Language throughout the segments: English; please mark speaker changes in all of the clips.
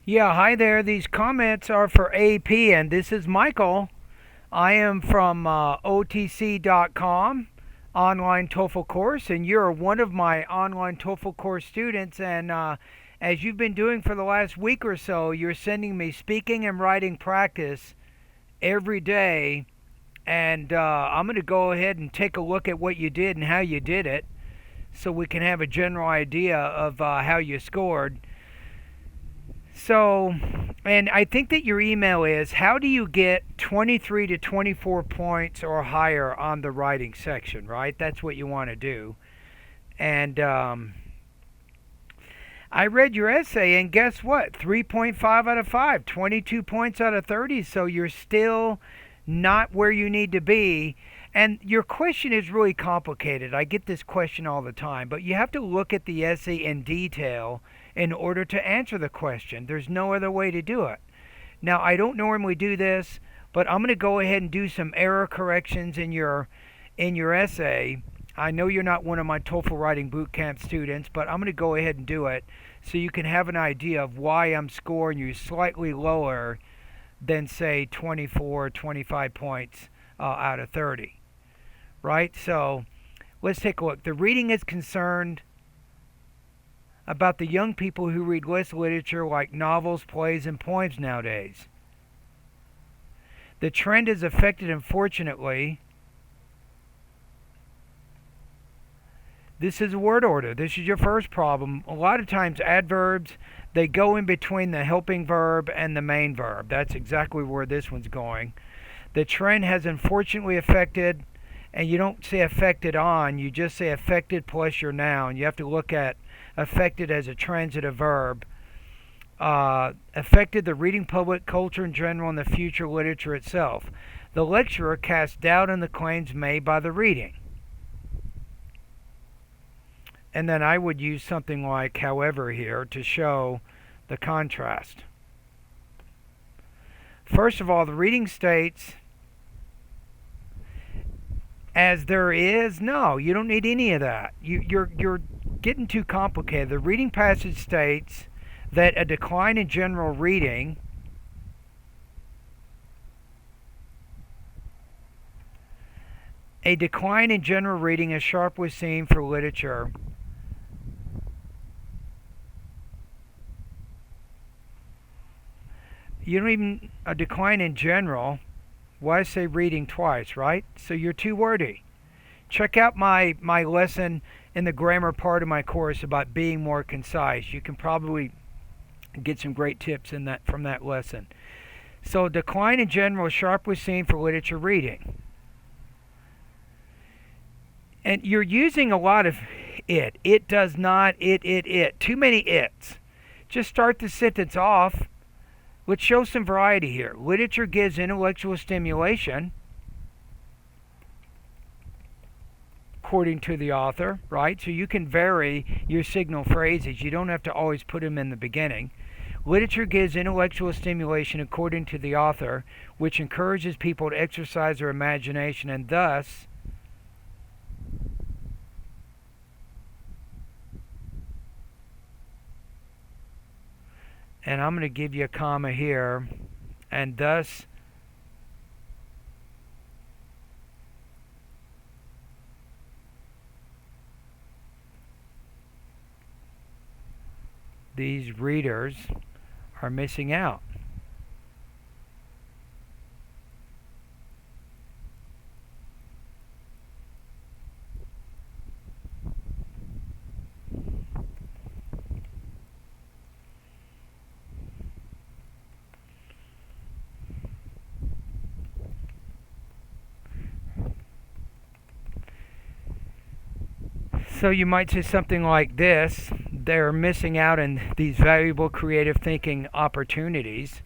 Speaker 1: Yeah, hi there. These comments are for AP, and this is Michael. I am from OTC.com, online TOEFL course, and you're one of my online TOEFL course students. And as you've been doing for the last week or so, you're sending me speaking and writing practice every day. And I'm going to go ahead and take a look at what you did and how you did it so we can have a general idea of how you scored. So, and I think that your email is how do you get 23 to 24 points or higher on the writing section, right? That's what you want to do. And I read your essay, and guess what? 3.5 out of 5, 22 points out of 30. So you're still not where you need to be. And your question is really complicated. I get this question all the time, but you have to look at the essay in detail in order to answer the question. There's no other way to do it. Now, I don't normally do this, but I'm going to go ahead and do some error corrections in your essay. I know you're not one of my TOEFL Writing Bootcamp students, but I'm going to go ahead and do it so you can have an idea of why I'm scoring you slightly lower than, say, 24, 25 points out of 30. Right? So let's take a look. The reading is concerned about the young people who read less literature like novels, plays, and poems nowadays. The trend is affected, unfortunately. This is a word order. This is your first problem. A lot of times adverbs, they go in between the helping verb and the main verb. That's exactly where this one's going. The trend has unfortunately affected, and you don't say affected on, you just say affected plus your noun. You have to look at affected as a transitive verb. Affected the reading public, culture in general, and the future literature itself. The lecturer casts doubt on the claims made by the reading. And then I would use something like however here to show the contrast. First of all, the reading states as there is. No, you don't need any of that. You're getting too complicated. The reading passage states that a decline in general reading is sharply seen for literature. You don't even a decline in general. Why say reading twice, right? So you're too wordy. Check out my lesson in the grammar part of my course about being more concise. You can probably get some great tips in that from that lesson. So decline in general is sharply seen for literature reading. And you're using a lot of it. It does not, it. Too many its. Just start the sentence off. Let's show some variety here. Literature gives intellectual stimulation, according to the author, right? So you can vary your signal phrases. You don't have to always put them in the beginning. Literature gives intellectual stimulation, according to the author, which encourages people to exercise their imagination and thus and I'm going to give you a comma here, and thus these readers are missing out. So you might say something like this: they're missing out on these valuable creative thinking opportunities,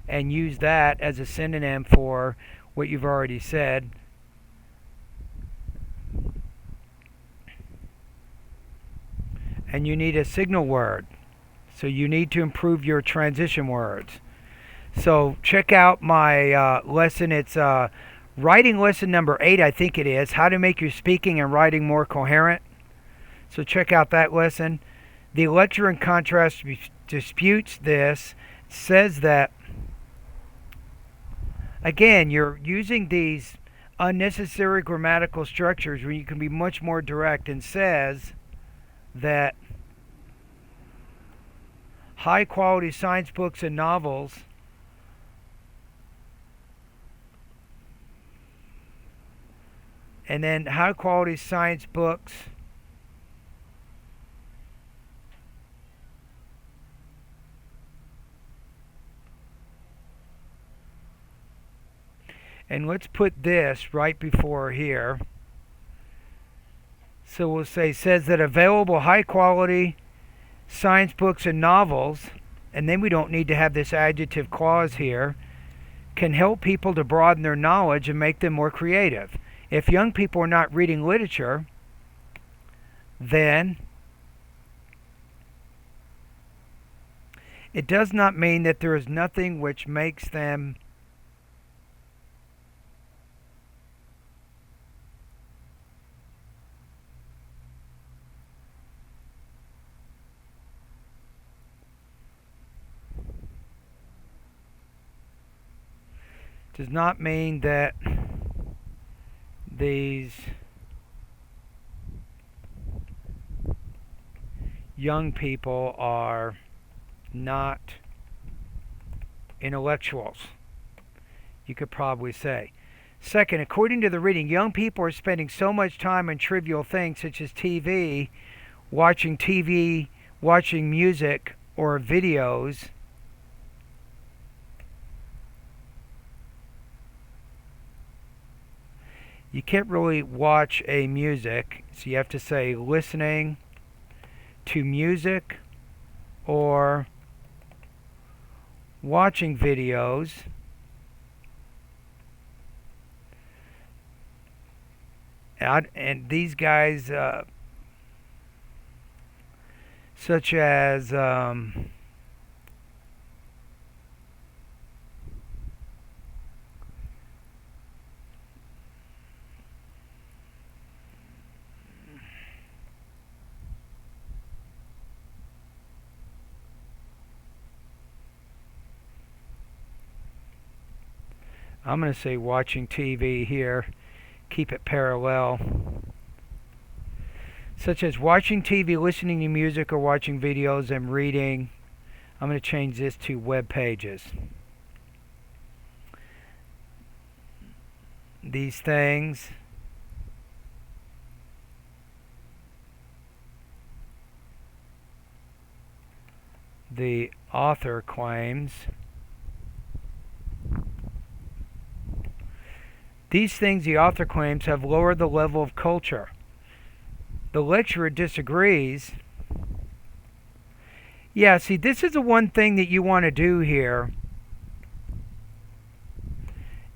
Speaker 1: and use that as a synonym for what you've already said. And you need a signal word. So you need to improve your transition words. So check out my lesson. It's writing lesson number 8, I think it is, how to make your speaking and writing more coherent. So check out that lesson. The lecturer, in contrast, disputes this, says that, again, you're using these unnecessary grammatical structures where you can be much more direct, and says that high quality science books and novels and then high quality science books and let's put this right before here. So we'll say, says that available high quality science books and novels, and then we don't need to have this adjective clause here, can help people to broaden their knowledge and make them more creative. If young people are not reading literature, then it does not mean that there is nothing which makes them does not mean that these young people are not intellectuals, you could probably say. Second, according to the reading, young people are spending so much time on trivial things such as TV, watching music, or videos. You can't really watch a music, so you have to say listening to music or watching videos. And these guys, such as I'm going to say watching TV here, keep it parallel. Such as watching TV, listening to music, or watching videos, and reading. I'm going to change this to web pages. These things the author claims. These things the author claims have lowered the level of culture. The lecturer disagrees. Yeah, see, this is the one thing that you want to do here.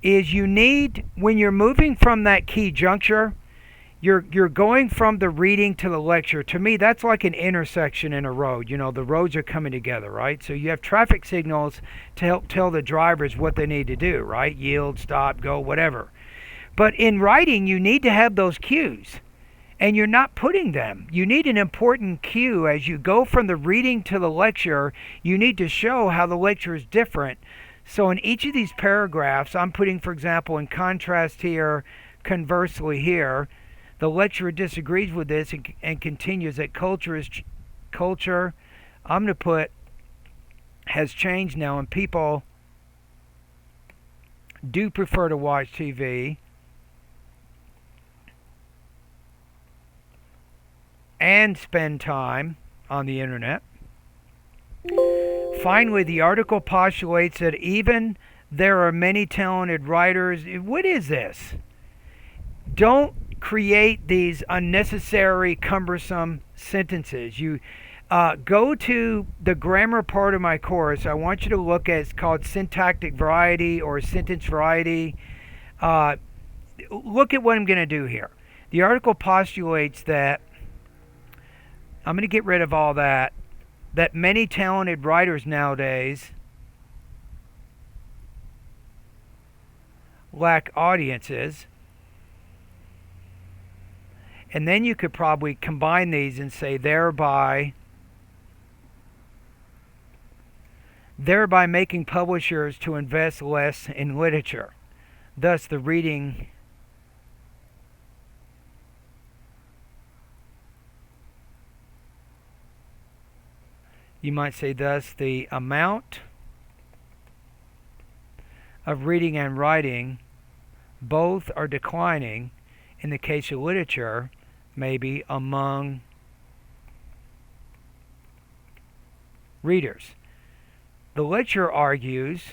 Speaker 1: Is you need, when you're moving from that key juncture, you're going from the reading to the lecture. To me, that's like an intersection in a road. You know, the roads are coming together, right? So you have traffic signals to help tell the drivers what they need to do, right? Yield, stop, go, whatever. But in writing, you need to have those cues, and you're not putting them. You need an important cue as you go from the reading to the lecture. You need to show how the lecture is different. So in each of these paragraphs, I'm putting, for example, in contrast here, conversely here, the lecturer disagrees with this and continues that culture, I'm going to put, has changed now, and people do prefer to watch TV and spend time on the internet. Finally, the article postulates that even there are many talented writers. What is this? Don't create these unnecessary, cumbersome sentences. You go to the grammar part of my course. I want you to look at, it's called syntactic variety or sentence variety. Look at what I'm going to do here. The article postulates that, I'm going to get rid of all that many talented writers nowadays lack audiences. And then you could probably combine these and say, thereby thereby making publishers to invest less in literature. Thus, the reading you might say thus the amount of reading and writing both are declining in the case of literature, maybe among readers. The lecturer argues,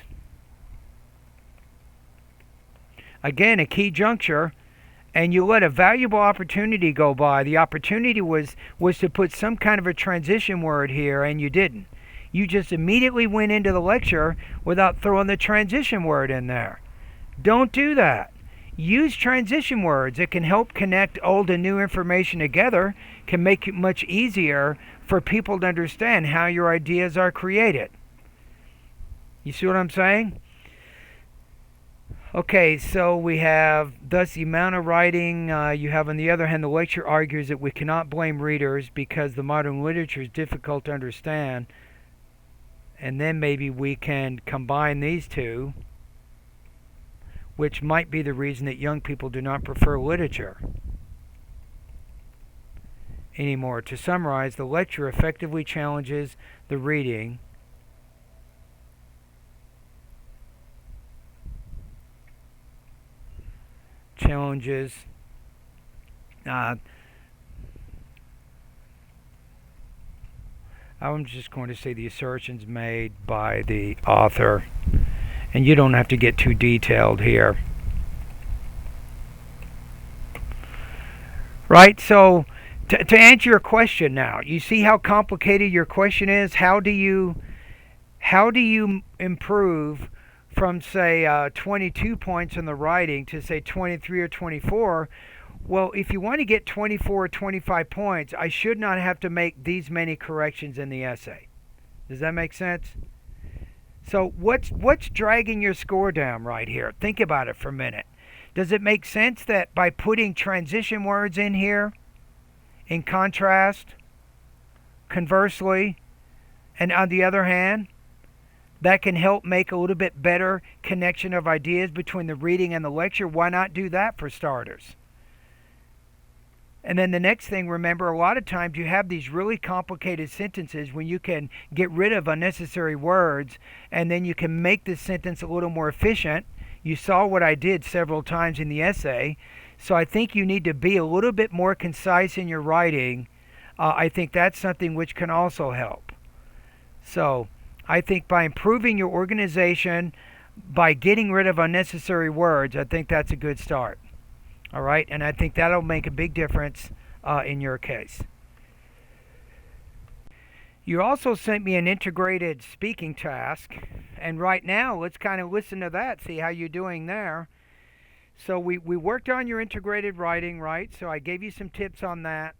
Speaker 1: again, a key juncture, and you let a valuable opportunity go by. The opportunity was to put some kind of a transition word here, and you didn't. You just immediately went into the lecture without throwing the transition word in there. Don't do that. Use transition words. It can help connect old and new information together, can make it much easier for people to understand how your ideas are created. You see what I'm saying? Okay, so we have, thus, the amount of writing you have. On the other hand, the lecture argues that we cannot blame readers because the modern literature is difficult to understand. And then maybe we can combine these two, which might be the reason that young people do not prefer literature anymore. To summarize, the lecture effectively challenges the reading I'm just going to say the assertions made by the author, and you don't have to get too detailed here. Right? So to answer your question now, you see how complicated your question is? How do you improve from, say, 22 points in the writing to, say, 23 or 24? Well, if you want to get 24 or 25 points, I should not have to make these many corrections in the essay. Does that make sense? So what's dragging your score down right here? Think about it for a minute. Does it make sense that by putting transition words in here, in contrast, conversely, and on the other hand, that can help make a little bit better connection of ideas between the reading and the lecture? Why not do that for starters? And then the next thing, remember, a lot of times you have these really complicated sentences when you can get rid of unnecessary words, and then you can make this sentence a little more efficient. You saw what I did several times in the essay. So I think you need to be a little bit more concise in your writing. I think that's something which can also help. So I think by improving your organization, by getting rid of unnecessary words, I think that's a good start. All right, and I think that'll make a big difference in your case. You also sent me an integrated speaking task, and right now let's kind of listen to that, see how you're doing there. So we worked on your integrated writing, right? So I gave you some tips on that.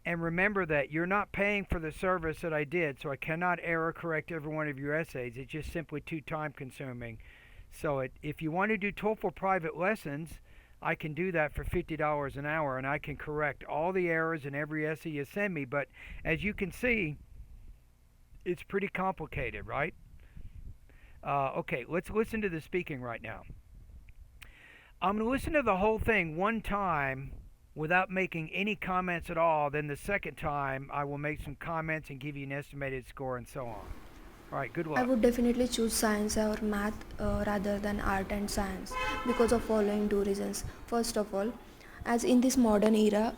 Speaker 1: And remember that you're not paying for the service that I did, so I cannot error correct every one of your essays. It's just simply too time consuming. So if you want to do TOEFL private lessons, I can do that for $50 an hour, and I can correct all the errors in every essay you send me. But as you can see, it's pretty complicated, right? Okay, let's listen to the speaking right now. I'm going to listen to the whole thing one time without making any comments at all. Then the second time, I will make some comments and give you an estimated score and so on. All right, good luck.
Speaker 2: I would definitely choose science or math rather than art and science because of following two reasons. First of all, as in this modern era,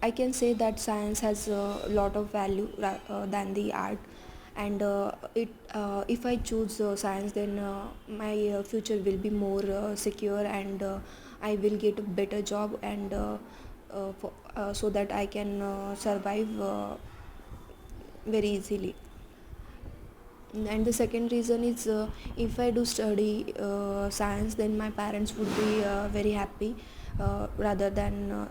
Speaker 2: I can say that science has a lot of value than the art, and if I choose science, then my future will be more secure, and I will get a better job, and so that I can survive very easily. And the second reason is, if I do study science, then my parents would be very happy rather than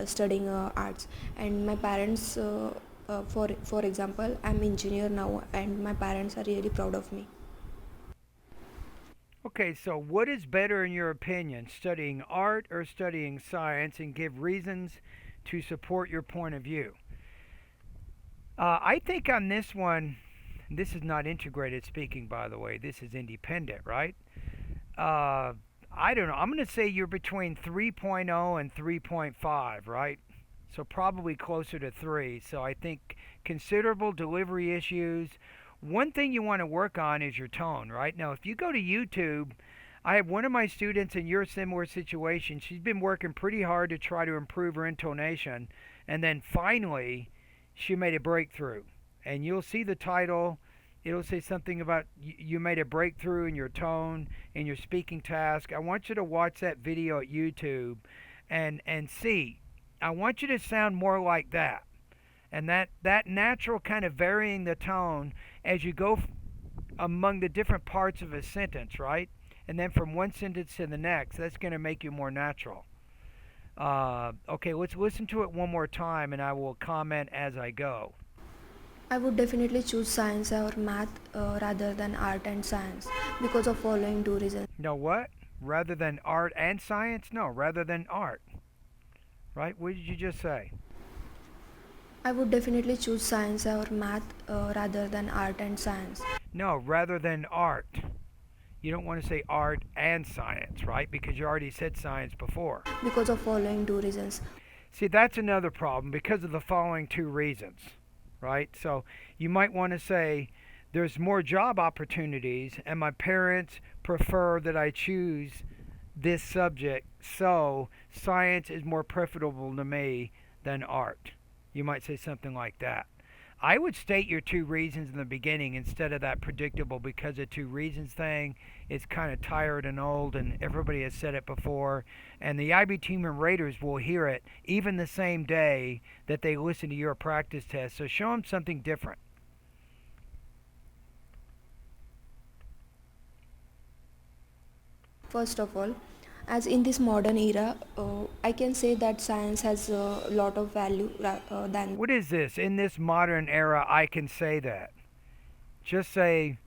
Speaker 2: studying arts. And my parents, for example, I'm engineer now, and my parents are really proud of me.
Speaker 1: Okay, so what is better in your opinion, studying art or studying science, and give reasons to support your point of view? I think on this one, This is not integrated speaking, by the way. This is independent, right? Uh, I don't know. I'm going to say you're between 3.0 and 3.5, right? So probably closer to 3. So I think considerable delivery issues. One thing you want to work on is your tone, right? Now, if you go to YouTube, I have one of my students in your similar situation. She's been working pretty hard to try to improve her intonation, and then finally, she made a breakthrough. And you'll see the title. It'll say something about you made a breakthrough in your tone, in your speaking task. I want you to watch that video at YouTube and see. I want you to sound more like that. And that natural kind of varying the tone as you go among the different parts of a sentence, right? And then from one sentence to the next, that's going to make you more natural. Okay, let's listen to it one more time and I will comment as I go.
Speaker 2: I would definitely choose science or math rather than art and science because of following two reasons.
Speaker 1: No, what? Rather than art and science? No, rather than art. Right? What did you just say?
Speaker 2: I would definitely choose science or math rather than art and science.
Speaker 1: No, rather than art. You don't want to say art and science, right? Because you already said science before.
Speaker 2: Because of following two reasons.
Speaker 1: See, that's another problem because of the following two reasons, right? So you might want to say there's more job opportunities and my parents prefer that I choose this subject, so science is more preferable to me than art. You might say something like that. I would state your two reasons in the beginning instead of that predictable because the two reasons thing is kind of tired and old and everybody has said it before. And the IB team and raters will hear it even the same day that they listen to your practice test. So show them something different.
Speaker 2: First of all, as in this modern era, I can say that science has a lot of value than.
Speaker 1: What is this? In this modern era, I can say that. Just say,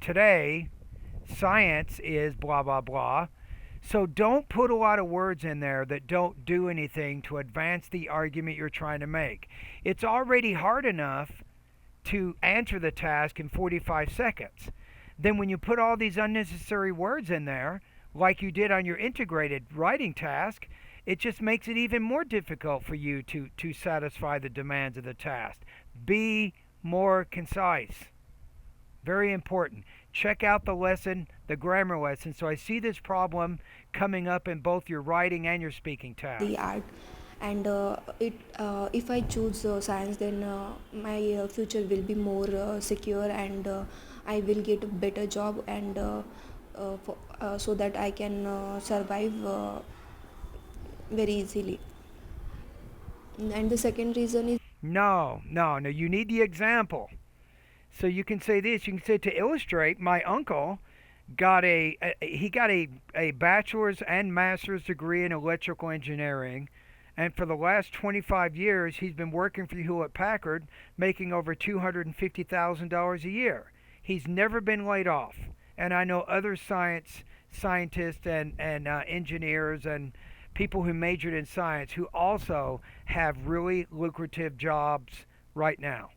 Speaker 1: today, science is blah, blah, blah. So don't put a lot of words in there that don't do anything to advance the argument you're trying to make. It's already hard enough to answer the task in 45 seconds. Then when you put all these unnecessary words in there, like you did on your integrated writing task, it just makes it even more difficult for you to satisfy the demands of the task. Be more concise. Very important. Check out the lesson, the grammar lesson. So I see this problem coming up in both your writing and your speaking task.
Speaker 2: The art, and if I choose science, then my future will be more secure, and I will get a better job, and so that I can survive very easily. And the second reason is
Speaker 1: No. You need the example. So you can say this. You can say, to illustrate, my uncle got a bachelor's and master's degree in electrical engineering, and for the last 25 years he's been working for Hewlett Packard, making over $250,000 a year. He's never been laid off. And I know other scientists and engineers and people who majored in science who also have really lucrative jobs right now.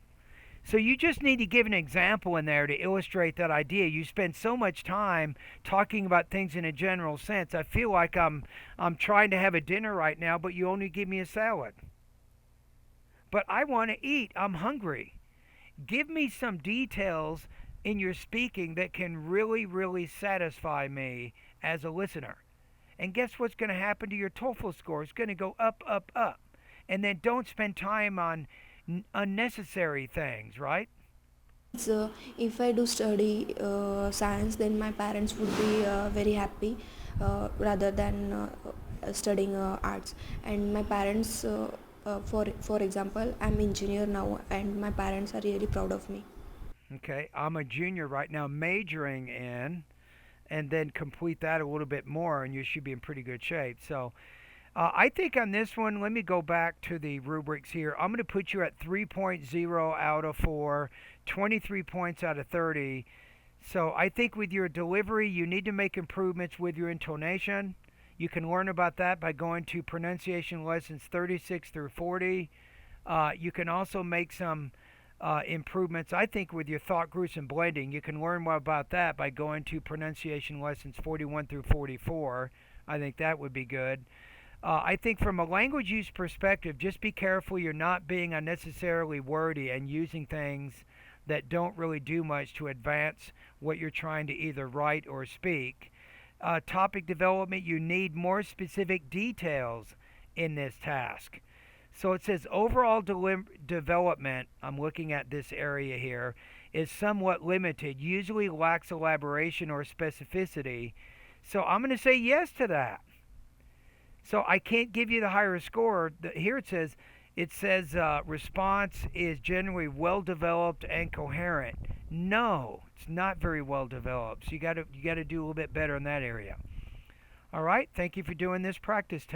Speaker 1: So you just need to give an example in there to illustrate that idea. You spend so much time talking about things in a general sense. I feel like I'm trying to have a dinner right now, but you only give me a salad. But I want to eat. I'm hungry. Give me some details in your speaking that can really, really satisfy me as a listener. And guess what's going to happen to your TOEFL score? It's going to go up, up, up. And then don't spend time on unnecessary things, right?
Speaker 2: so if I do study science, then my parents would be very happy rather than studying arts. And my parents, for example, I'm engineer now, and my parents are really proud of me.
Speaker 1: Okay, I'm a junior right now majoring in, and then complete that a little bit more, and you should be in pretty good shape. So I think on this one, let me go back to the rubrics here. I'm going to put you at 3.0 out of 4, 23 points out of 30. So I think with your delivery, you need to make improvements with your intonation. You can learn about that by going to pronunciation lessons 36 through 40. You can also make some improvements, I think, with your thought groups and blending. You can learn more about that by going to pronunciation lessons 41 through 44. I think that would be good. I think from a language use perspective, just be careful you're not being unnecessarily wordy and using things that don't really do much to advance what you're trying to either write or speak. Topic development, you need more specific details in this task. So it says overall development, I'm looking at this area here, is somewhat limited, usually lacks elaboration or specificity. So I'm going to say yes to that. So I can't give you the higher score. Here it says response is generally well developed and coherent. No, it's not very well developed. So you got to do a little bit better in that area. All right. Thank you for doing this practice test.